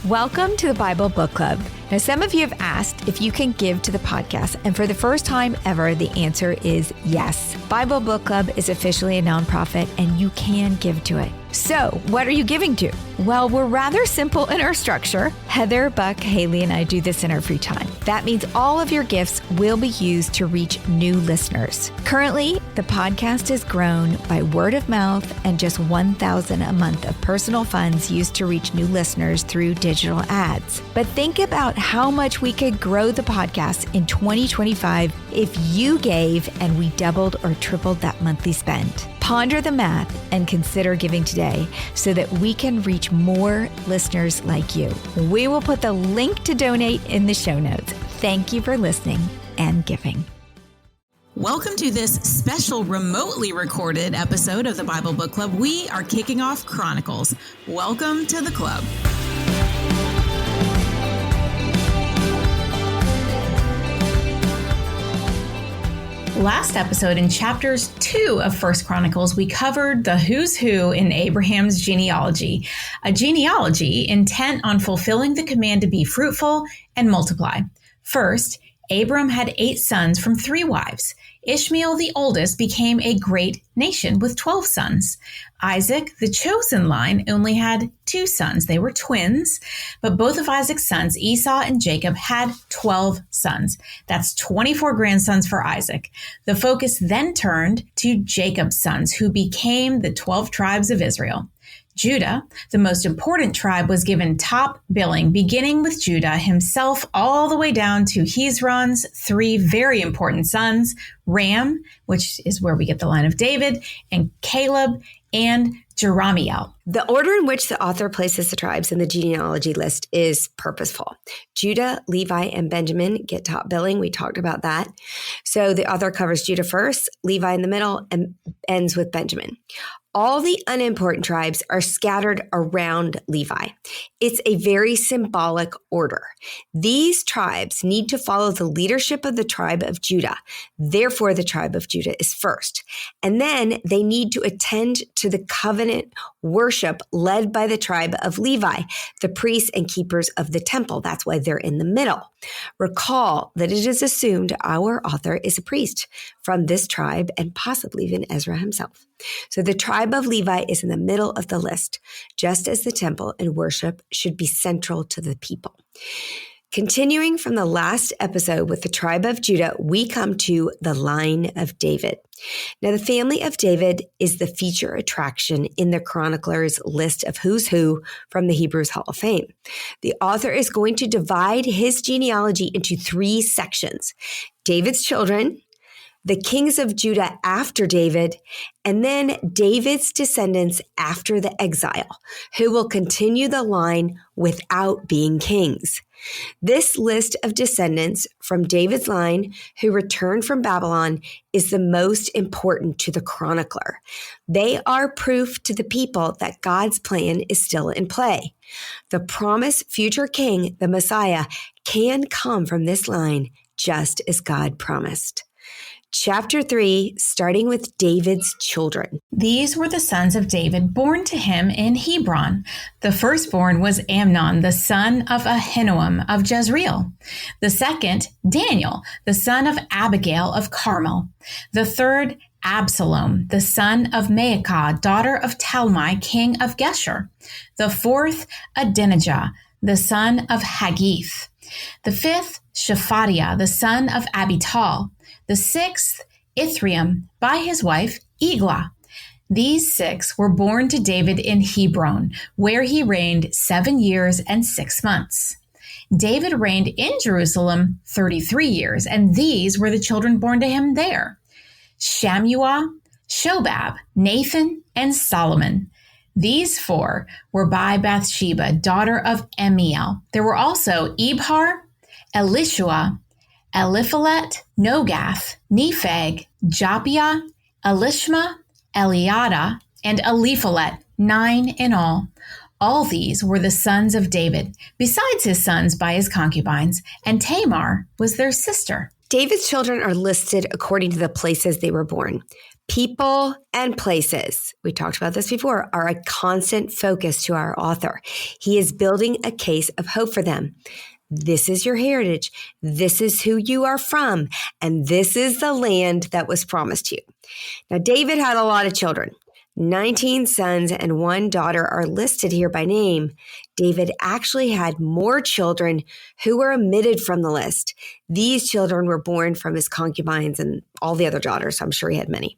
Welcome to the Bible Book Club. Now, some of you have asked if you can give to the podcast, and for the first time ever, the answer is yes. Bible Book Club is officially a nonprofit, and you can give to it. So, what are you giving to? Well, we're rather simple in our structure. Heather, Buck, Haley, and I do this in our free time. That means all of your gifts will be used to reach new listeners. Currently, the podcast has grown by word of mouth and just $1,000 a month of personal funds used to reach new listeners through digital ads. But think about how much we could grow the podcast in 2025 if you gave and we doubled or tripled that monthly spend. Ponder the math and consider giving today so that we can reach more listeners like you. We will put the link to donate in the show notes. Thank you for listening and giving. Welcome to this special remotely recorded episode of the Bible Book Club. We are kicking off Chronicles. Welcome to the club. Last episode in chapters 2 of 1 Chronicles, we covered the who's who in Abraham's genealogy, a genealogy intent on fulfilling the command to be fruitful and multiply. First, Abram had 8 sons from 3 wives. Ishmael, the oldest, became a great nation with 12 sons. Isaac, the chosen line, only had 2 sons. They were twins, but both of Isaac's sons, Esau and Jacob, had 12 sons. That's 24 grandsons for Isaac. The focus then turned to Jacob's sons, who became the 12 tribes of Israel. Judah, the most important tribe, was given top billing, beginning with Judah himself all the way down to Hezron's 3 very important sons, Ram, which is where we get the line of David, and Caleb, and Jerahmeel. The order in which the author places the tribes in the genealogy list is purposeful. Judah, Levi, and Benjamin get top billing. We talked about that. So the author covers Judah first, Levi in the middle, and ends with Benjamin. All the unimportant tribes are scattered around Levi. It's a very symbolic order. These tribes need to follow the leadership of the tribe of Judah. Therefore, the tribe of Judah is first. And then they need to attend to the covenant worship led by the tribe of Levi, the priests and keepers of the temple. That's why they're in the middle. Recall that it is assumed our author is a priest from this tribe and possibly even Ezra himself. So the tribe of Levi is in the middle of the list, just as the temple and worship should be central to the people. Continuing from the last episode with the tribe of Judah, we come to the line of David. Now, the family of David is the feature attraction in the Chronicler's list of who's who from the Hebrews Hall of Fame. The author is going to divide his genealogy into 3 sections: David's children, the kings of Judah after David, and then David's descendants after the exile, who will continue the line without being kings. This list of descendants from David's line who returned from Babylon is the most important to the chronicler. They are proof to the people that God's plan is still in play. The promised future king, the Messiah, can come from this line, just as God promised. Chapter 3, starting with David's children. These were the sons of David born to him in Hebron. The firstborn was Amnon, the son of Ahinoam of Jezreel. The second, Daniel, the son of Abigail of Carmel. The third, Absalom, the son of Maacah, daughter of Talmai, king of Geshur. The fourth, Adonijah, the son of Haggith. The fifth, Shephatiah, the son of Abital. The sixth, Ithream, by his wife, Eglah. These 6 were born to David in Hebron, where he reigned 7 years and 6 months. David reigned in Jerusalem 33 years, and these were the children born to him there: Shammua, Shobab, Nathan, and Solomon. These 4 were by Bathsheba, daughter of Amiel. There were also Ibhar, Elishua, Eliphalet, Nogath, Nepheg, Japhia, Elishma, Eliada, and Eliphalet, 9 in all. All these were the sons of David, besides his sons by his concubines, and Tamar was their sister. David's children are listed according to the places they were born. People and places, we talked about this before, are a constant focus to our author. He is building a case of hope for them. This is your heritage. This is who you are from. And this is the land that was promised you. Now, David had a lot of children. 19 sons and 1 daughter are listed here by name. David actually had more children who were omitted from the list. These children were born from his concubines and all the other daughters. I'm sure he had many.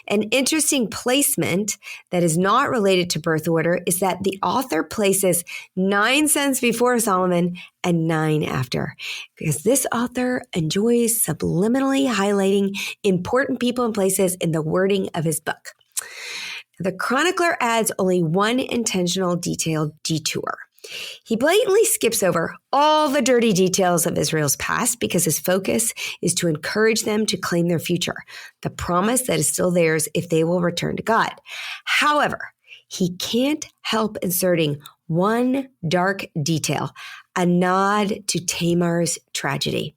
An interesting placement that is not related to birth order is that the author places 9 sons before Solomon and 9 after, because this author enjoys subliminally highlighting important people and places in the wording of his book. The chronicler adds only one intentional detailed detour. He blatantly skips over all the dirty details of Israel's past because his focus is to encourage them to claim their future, the promise that is still theirs if they will return to God. However, he can't help inserting one dark detail, a nod to Tamar's tragedy.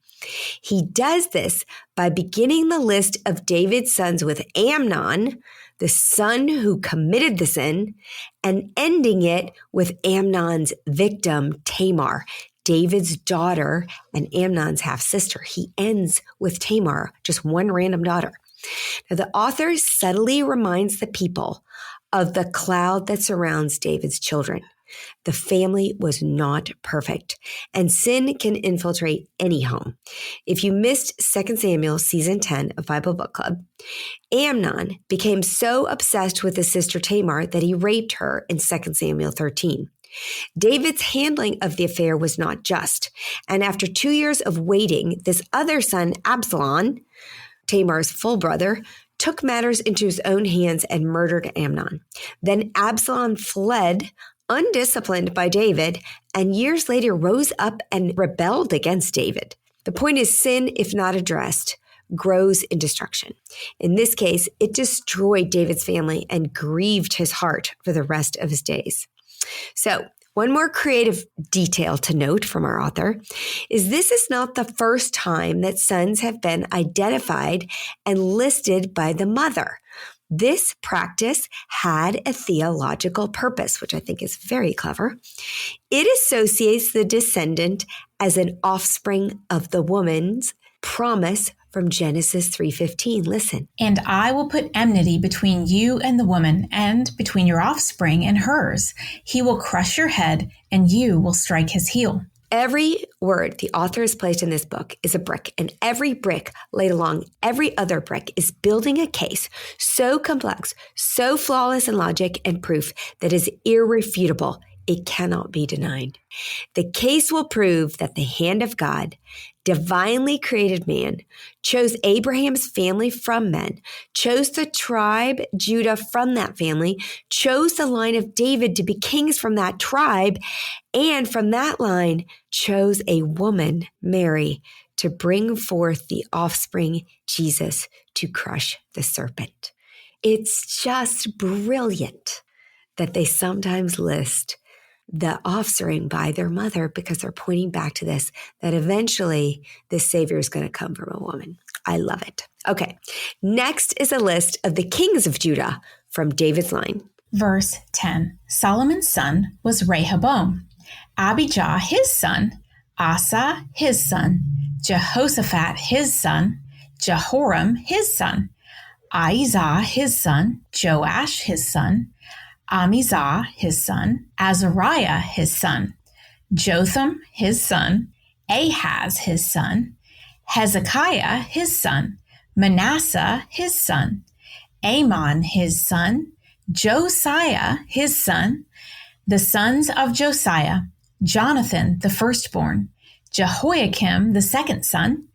He does this by beginning the list of David's sons with Amnon, the son who committed the sin, and ending it with Amnon's victim, Tamar, David's daughter and Amnon's half-sister. He ends with Tamar, just one random daughter. Now, the author subtly reminds the people of the cloud that surrounds David's children. The family was not perfect, and sin can infiltrate any home. If you missed 2 Samuel season 10 of Bible Book Club, Amnon became so obsessed with his sister Tamar that he raped her in 2 Samuel 13. David's handling of the affair was not just, and after 2 years of waiting, this other son, Absalom, Tamar's full brother, took matters into his own hands and murdered Amnon. Then Absalom fled undisciplined by David, and years later rose up and rebelled against David. The point is, sin, if not addressed, grows in destruction. In this case, it destroyed David's family and grieved his heart for the rest of his days. So, one more creative detail to note from our author is this is not the first time that sons have been identified and listed by the mother. This practice had a theological purpose, which I think is very clever. It associates the descendant as an offspring of the woman's promise from Genesis 3:15. Listen. And I will put enmity between you and the woman, and between your offspring and hers. He will crush your head, and you will strike his heel. Every word the author has placed in this book is a brick, and every brick laid along every other brick is building a case so complex, so flawless in logic and proof that is irrefutable. It cannot be denied. The case will prove that the hand of God, divinely created man, chose Abraham's family from men, chose the tribe Judah from that family, chose the line of David to be kings from that tribe, and from that line chose a woman, Mary, to bring forth the offspring, Jesus, to crush the serpent. It's just brilliant that they sometimes list the offspring by their mother because they're pointing back to this, that eventually this Savior is going to come from a woman. I love it. Okay, next is a list of the kings of Judah from David's line. Verse 10, Solomon's son was Rehoboam, Abijah his son, Asa his son, Jehoshaphat his son, Jehoram his son, Ahijah his son, Joash his son, Amizah his son, Azariah his son, Jotham his son, Ahaz his son, Hezekiah his son, Manasseh his son, Amon his son, Josiah his son, the sons of Josiah, Jonathan the firstborn, Jehoiakim the second son,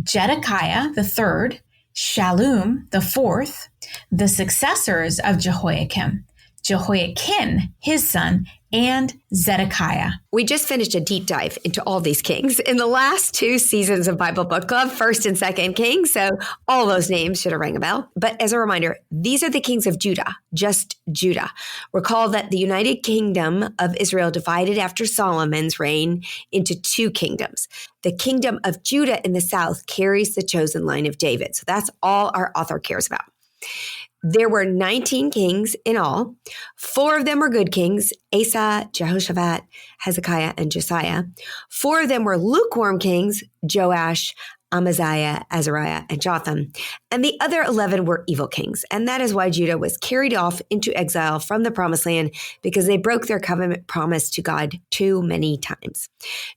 Zedekiah the third, Shallum the fourth, the successors of Jehoiakim, Jehoiakim his son, and Zedekiah. We just finished a deep dive into all these kings in the last 2 seasons of Bible Book Club, 1st and 2nd Kings. So all those names should have rang a bell. But as a reminder, these are the kings of Judah, just Judah. Recall that the United Kingdom of Israel divided after Solomon's reign into 2 kingdoms. The kingdom of Judah in the south carries the chosen line of David. So that's all our author cares about. There were 19 kings in all. 4 of them were good kings, Asa, Jehoshaphat, Hezekiah, and Josiah. 4 of them were lukewarm kings, Joash, Amaziah, Azariah, and Jotham. And the other 11 were evil kings. And that is why Judah was carried off into exile from the promised land, because they broke their covenant promise to God too many times.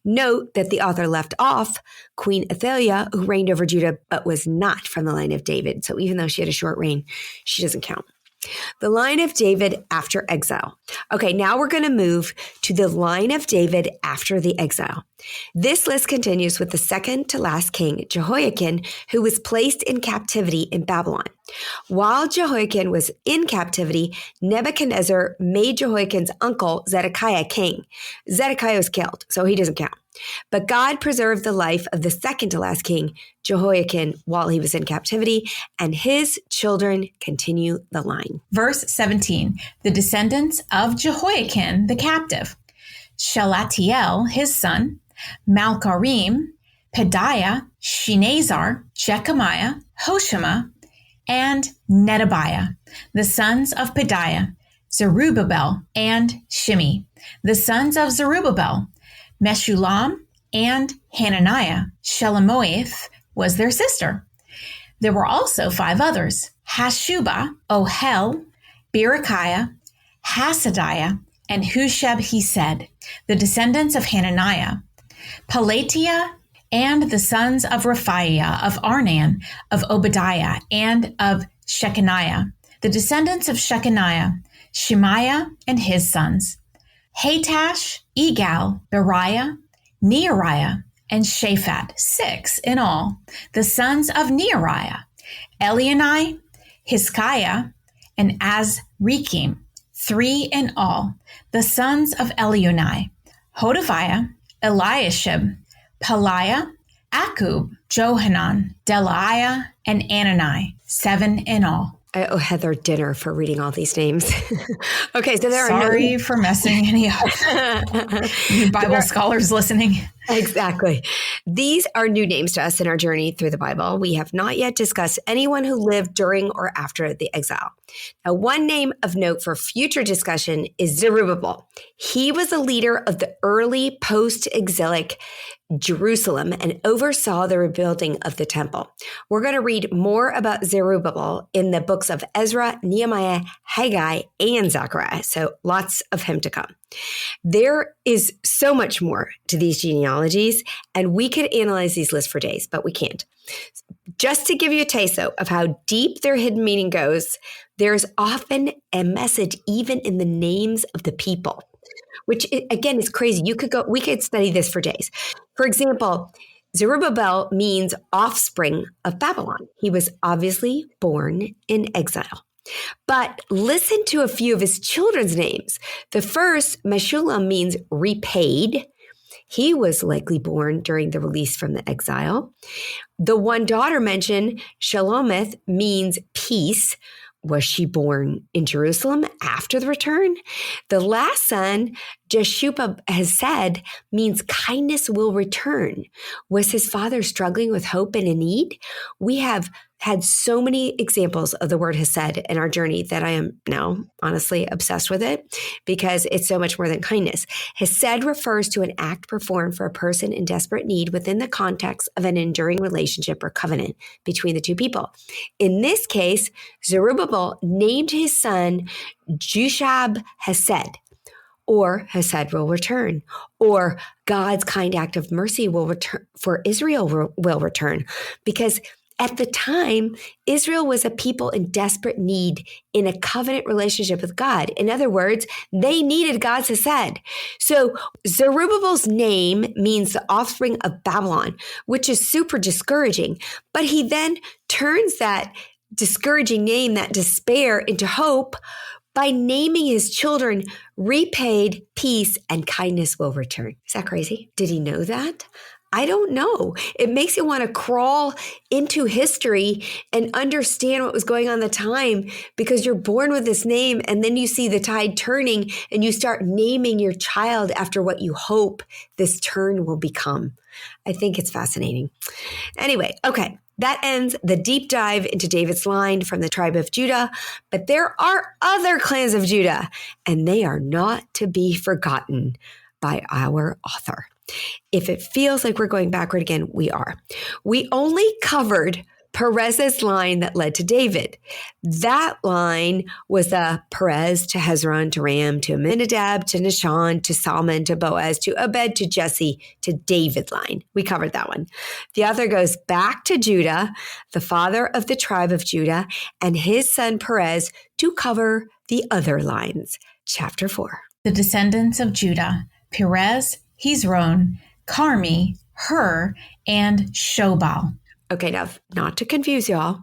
Note that the author left off Queen Athaliah, who reigned over Judah, but was not from the line of David. So even though she had a short reign, she doesn't count. The line of David after exile. Okay, now we're going to move to the line of David after the exile. This list continues with the second to last king, Jehoiakim, who was placed in captivity in Babylon. While Jehoiakim was in captivity, Nebuchadnezzar made Jehoiakim's uncle, Zedekiah, king. Zedekiah was killed, so he doesn't count. But God preserved the life of the second to last king, Jehoiakim, while he was in captivity, and his children continue the line. Verse 17, the descendants of Jehoiakim, the captive. Shalatiel, his son, Malcharim, Pedaiah, Shenazar, Jechemiah, Hoshama, and Nedabiah, the sons of Pedaiah, Zerubbabel, and Shimi, the sons of Zerubbabel, Meshullam, and Hananiah. Shelomoith was their sister. There were also 5 others, Hashubah, Ohel, Berechiah, Hasadiah, and Hushab-Hesed, the descendants of Hananiah, Pelatiah, and the sons of Rephaiah, of Arnan, of Obadiah, and of Shechaniah, the descendants of Shechaniah, Shemaiah and his sons, Hatash, Egal, Beriah, Neariah, and Shaphat, 6 in all, the sons of Neariah, Elionai, Hiskiah, and Azrikim, 3 in all, the sons of Elionai, Hodaviah, Eliashib, Peliah, Akub, Johanan, Delaiah, and Anani, 7 in all. I owe Heather dinner for reading all these names. Okay, so there Sorry for messing any up. You Bible scholars listening. Exactly. These are new names to us in our journey through the Bible. We have not yet discussed anyone who lived during or after the exile. Now, one name of note for future discussion is Zerubbabel. He was a leader of the early post-exilic Jerusalem and oversaw the rebuilding of the temple. We're going to read more about Zerubbabel in the books of Ezra, Nehemiah, Haggai, and Zechariah. So lots of him to come. There is so much more to these genealogies, and we could analyze these lists for days, but we can't. Just to give you a taste, though, of how deep their hidden meaning goes, there's often a message even in the names of the people, which again is crazy. We could study this for days. For example, Zerubbabel means offspring of Babylon. He was obviously born in exile. But listen to a few of his children's names. The first, Meshullam, means repaid. He was likely born during the release from the exile. The one daughter mentioned, Shelomith, means peace. Was she born in Jerusalem after the return? The last son, Jeshub-Hesed, means kindness will return. Was his father struggling with hope and a need? We have had so many examples of the word Hesed in our journey that I am now honestly obsessed with it because it's so much more than kindness. Hesed refers to an act performed for a person in desperate need within the context of an enduring relationship or covenant between the two people. In this case, Zerubbabel named his son Jushab-Hesed, or Hesed will return, or God's kind act of mercy will return for Israel will return, because at the time, Israel was a people in desperate need in a covenant relationship with God. In other words, they needed God's Hesed. So Zerubbabel's name means the offspring of Babylon, which is super discouraging. But he then turns that discouraging name, that despair, into hope by naming his children, repaid, peace, and kindness will return. Is that crazy? Did he know that? I don't know. It makes you want to crawl into history and understand what was going on at the time, because you're born with this name and then you see the tide turning and you start naming your child after what you hope this turn will become. I think it's fascinating. Anyway, okay. That ends the deep dive into David's line from the tribe of Judah, but there are other clans of Judah, and they are not to be forgotten by our author. If it feels like we're going backward again, we are. We only covered Perez's line that led to David. That line was the Perez to Hezron to Ram to Amminadab to Nahshon to Salmon to Boaz to Obed to Jesse to David line. We covered that one. The other goes back to Judah, the father of the tribe of Judah, and his son Perez to cover the other lines. Chapter 4. The descendants of Judah: Perez, Hezron, Carmi, Hur, and Shobal. Okay, now, not to confuse y'all,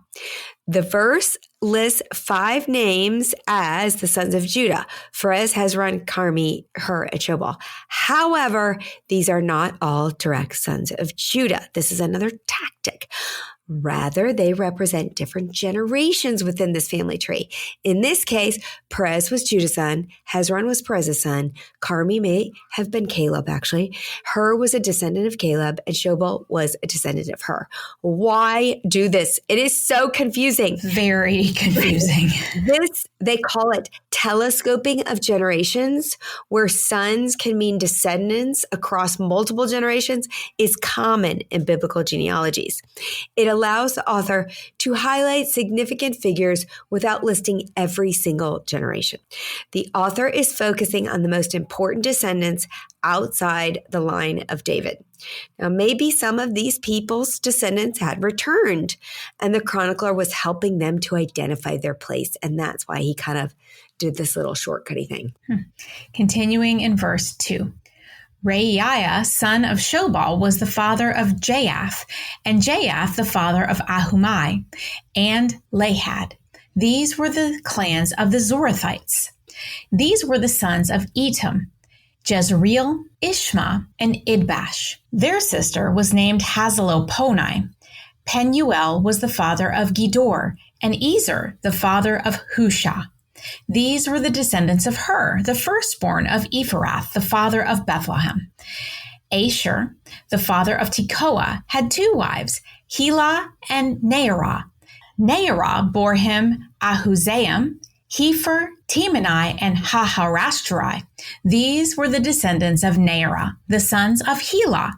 the verse lists 5 names as the sons of Judah: Perez, Hezron, Carmi, Hur, and Shobal. However, these are not all direct sons of Judah. This is another tactic. Rather, they represent different generations within this family tree. In this case, Perez was Judah's son, Hezron was Perez's son, Carmi may have been Caleb, actually. Hur was a descendant of Caleb, and Shobal was a descendant of Hur. Why do this? It is so confusing. Very confusing. This, they call it telescoping of generations, where sons can mean descendants across multiple generations, is common in biblical genealogies. It allows the author to highlight significant figures without listing every single generation. The author is focusing on the most important descendants outside the line of David. Now, maybe some of these people's descendants had returned, and the chronicler was helping them to identify their place, and that's why he kind of did this little shortcutty thing. Continuing in verse 2. Reiah, son of Shobal, was the father of Jaaph, and Jaaph the father of Ahumai, and Lahad. These were the clans of the Zorathites. These were the sons of Etam: Jezreel, Ishma, and Idbash. Their sister was named Hazeloponi. Penuel was the father of Gedor, and Ezer the father of Husha. These were the descendants of Hur, the firstborn of Ephrath, the father of Bethlehem. Asher, the father of Tekoa, had 2 wives, Helah and Naarah. Naarah bore him Ahuzaim, Hepher, Temani, and Haharashtarai. These were the descendants of Naarah, the sons of Helah: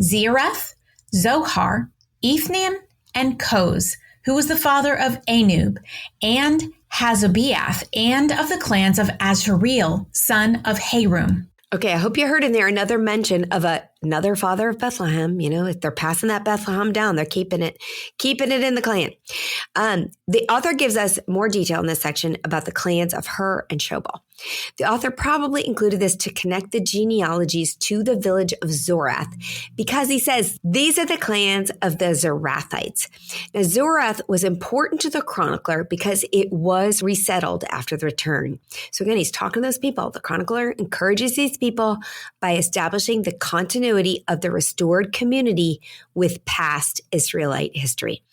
Zereth, Zohar, Ethnian, and Koz, who was the father of Anub, and Hazobeath, and of the clans of Azareel, son of Harum. Okay, I hope you heard in there another mention of another father of Bethlehem. You know, if they're passing that Bethlehem down, they're keeping it in the clan. The author gives us more detail in this section about the clans of Hur and Shobal. The author probably included this to connect the genealogies to the village of Zorath, because he says these are the clans of the Zorathites. Now, Zorath was important to the chronicler because it was resettled after the return. So again, he's talking to those people. The chronicler encourages these people by establishing the continuity of the restored community with past Israelite history.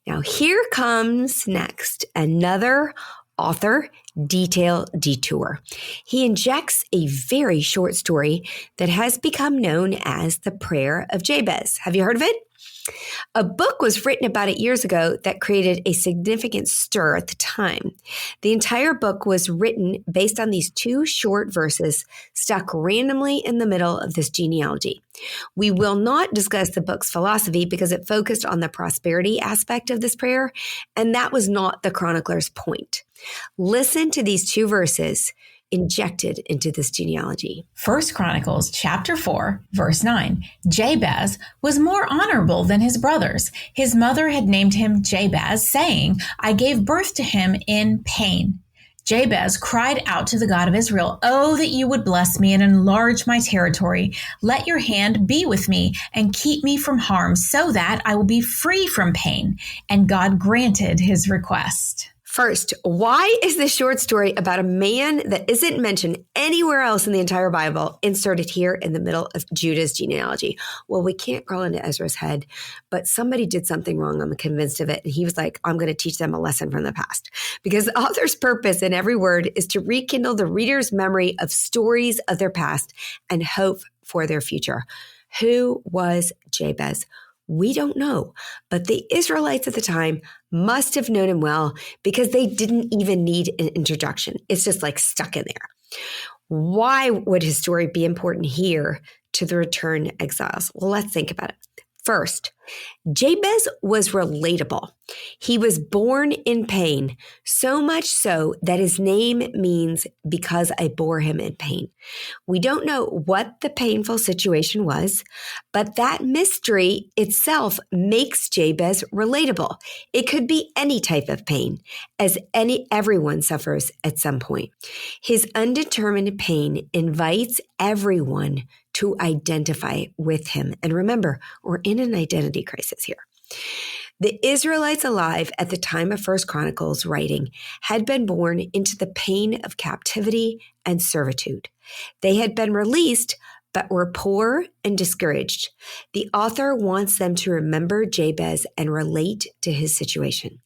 Now, here comes next another author detail detour. He injects a very short story that has become known as the Prayer of Jabez. Have you heard of it? A book was written about 8 years ago that created a significant stir at the time. The entire book was written based on these 2 short verses stuck randomly in the middle of this genealogy. We will not discuss the book's philosophy because it focused on the prosperity aspect of this prayer, and that was not the chronicler's point. Listen to these 2 verses injected into this genealogy. 1 Chronicles chapter 4, verse 9. Jabez was more honorable than his brothers. His mother had named him Jabez, saying, I gave birth to him in pain. Jabez cried out to the God of Israel, Oh, that you would bless me and enlarge my territory. Let your hand be with me and keep me from harm so that I will be free from pain. And God granted his request. First, why is this short story about a man that isn't mentioned anywhere else in the entire Bible inserted here in the middle of Judah's genealogy? Well, we can't crawl into Ezra's head, but somebody did something wrong. I'm convinced of it. And he was like, I'm going to teach them a lesson from the past. Because the author's purpose in every word is to rekindle the reader's memory of stories of their past and hope for their future. Who was Jabez? We don't know, but the Israelites at the time must have known him well because they didn't even need an introduction. It's just like stuck in there. Why would his story be important here to the returned exiles? Well, let's think about it. First, Jabez was relatable. He was born in pain, so much so that his name means because I bore him in pain. We don't know what the painful situation was, but that mystery itself makes Jabez relatable. It could be any type of pain, as everyone suffers at some point. His undetermined pain invites everyone to identify with him. And remember, we're in an identity crisis here. The Israelites alive at the time of 1 Chronicles writing had been born into the pain of captivity and servitude. They had been released, but were poor and discouraged. The author wants them to remember Jabez and relate to his situation.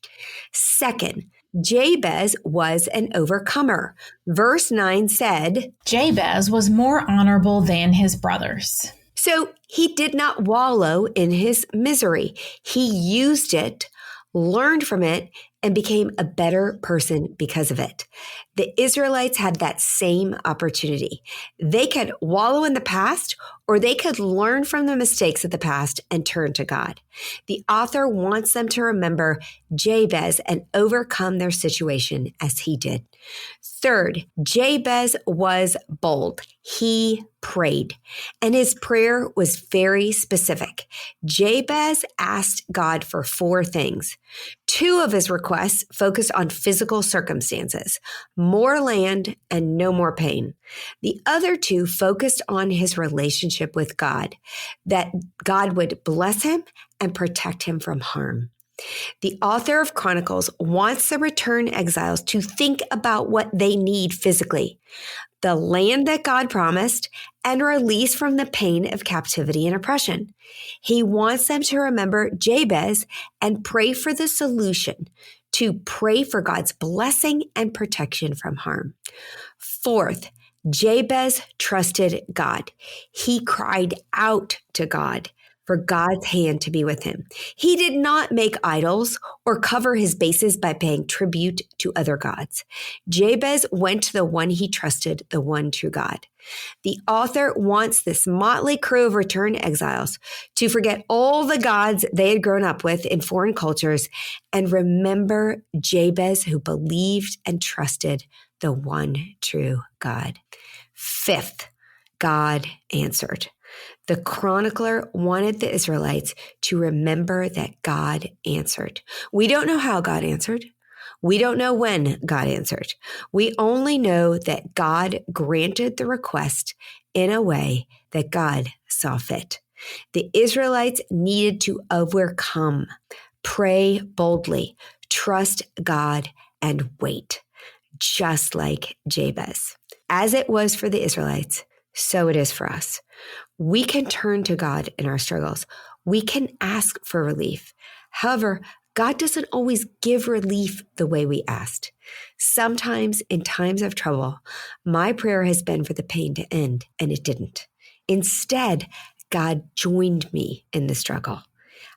Second, Jabez was an overcomer. Verse 9 said, Jabez was more honorable than his brothers. So he did not wallow in his misery. He used it, learned from it, and became a better person because of it. The Israelites had that same opportunity. They could wallow in the past, or they could learn from the mistakes of the past and turn to God. The author wants them to remember Jabez and overcome their situation as he did. Third, Jabez was bold. He prayed, and his prayer was very specific. Jabez asked God for 4 things. 2 of his requests focused on physical circumstances, more land and no more pain. The other 2 focused on his relationship with God, that God would bless him and protect him from harm. The author of Chronicles wants the returned exiles to think about what they need physically, the land that God promised, and release from the pain of captivity and oppression. He wants them to remember Jabez and pray for the solution, to pray for God's blessing and protection from harm. Fourth, Jabez trusted God. He cried out to God for God's hand to be with him. He did not make idols or cover his bases by paying tribute to other gods. Jabez went to the one he trusted, the one true God. The author wants this motley crew of returned exiles to forget all the gods they had grown up with in foreign cultures and remember Jabez, who believed and trusted the one true God. Fifth, God answered. The chronicler wanted the Israelites to remember that God answered. We don't know how God answered. We don't know when God answered. We only know that God granted the request in a way that God saw fit. The Israelites needed to overcome, pray boldly, trust God, and wait, just like Jabez. As it was for the Israelites, so it is for us. We can turn to God in our struggles. We can ask for relief. However, God doesn't always give relief the way we asked. Sometimes in times of trouble, my prayer has been for the pain to end, and it didn't. Instead, God joined me in the struggle.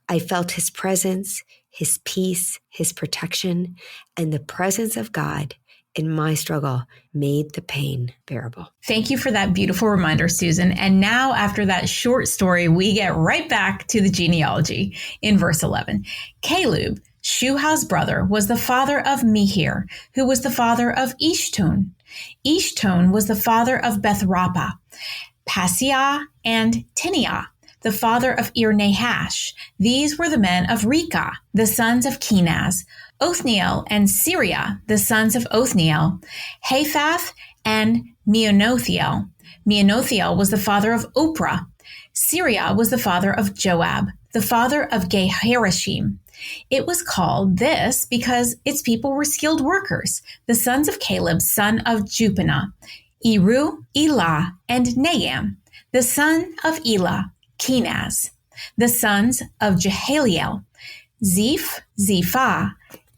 I felt his presence, his peace, his protection, and the presence of God in my struggle made the pain bearable. Thank you for that beautiful reminder, Susan. And now, after that short story, we get right back to the genealogy in verse 11. Caleb, Shuha's brother, was the father of Mehir, who was the father of Ishtun. Ishtun was the father of Beth-Rabbah, Paseah, and Tiniah, the father of Ir-Nahash. These were the men of Rekah, the sons of Kenaz, Othniel and Syria, the sons of Othniel, Haphath and Meonothiel. Meonothiel was the father of Oprah. Syria was the father of Joab, the father of Geharashim. It was called this because its people were skilled workers. The sons of Caleb, son of Jephunneh, Eru, Elah, and Naam. The son of Elah, Kenaz. The sons of Jahaliel, Zeph, Zephah,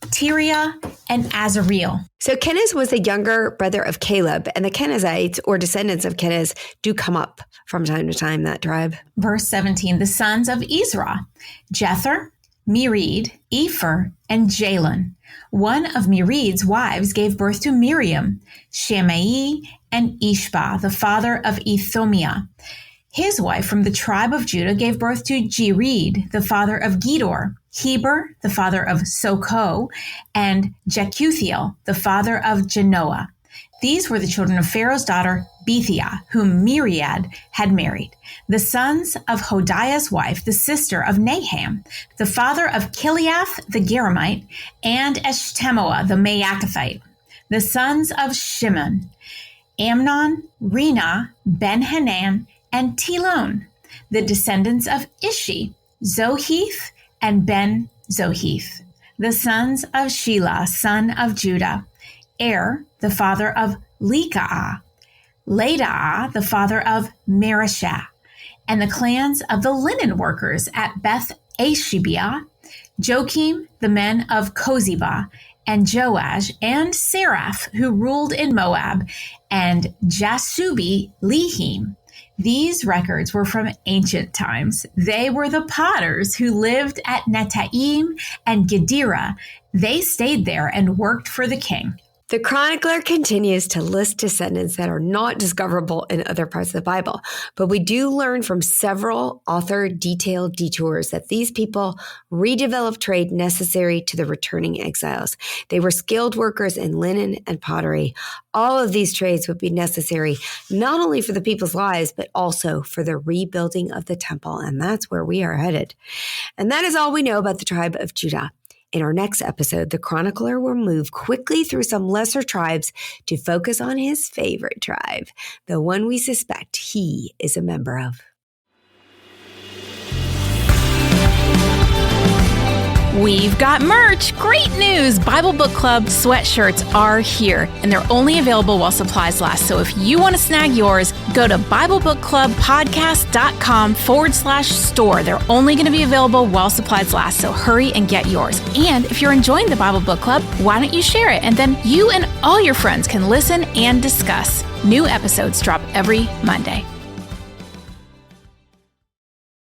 Tiria, and Azareel. So Kenaz was the younger brother of Caleb, and the Kenazites, or descendants of Kenaz, do come up from time to time, that tribe. Verse 17, the sons of Ezra, Jether, Mered, Epher, and Jalon. One of Mered's wives gave birth to Miriam, Shammai, and Ishbah, the father of Ethomiah. His wife from the tribe of Judah gave birth to Jered, the father of Gedor, Heber, the father of Soko, and Jekuthiel, the father of Janoah. These were the children of Pharaoh's daughter, Bethiah, whom Myriad had married. The sons of Hodiah's wife, the sister of Naham, the father of Kiliath the Geramite, and Eshtemoa the Maacathite. The sons of Shimon, Amnon, Rena, Ben-Hanan, and Tilon. The descendants of Ishi, Zoheth, and Ben-Zoheth. The sons of Shelah, son of Judah, the father of Lekah, Ladah, the father of Mareshah, and the clans of the linen workers at Beth Ashibiah, Joachim, the men of Kozibah, and Joash, and Seraph, who ruled in Moab, and Jasubi Lehim. These records were from ancient times. They were the potters who lived at Netaim and Gedera. They stayed there and worked for the king. The chronicler continues to list descendants that are not discoverable in other parts of the Bible, but we do learn from several author detailed detours that these people redeveloped trade necessary to the returning exiles. They were skilled workers in linen and pottery. All of these trades would be necessary not only for the people's lives, but also for the rebuilding of the temple, and that's where we are headed. And that is all we know about the tribe of Judah. In our next episode, the chronicler will move quickly through some lesser tribes to focus on his favorite tribe, the one we suspect he is a member of. We've got merch. Great news! Bible Book Club sweatshirts are here, and they're only available while supplies last. So if you want to snag yours, go to BibleBookClubPodcast.com/store. They're only going to be available while supplies last, so hurry and get yours. And if you're enjoying the Bible Book Club, why don't you share it? And then you and all your friends can listen and discuss. New episodes drop every Monday.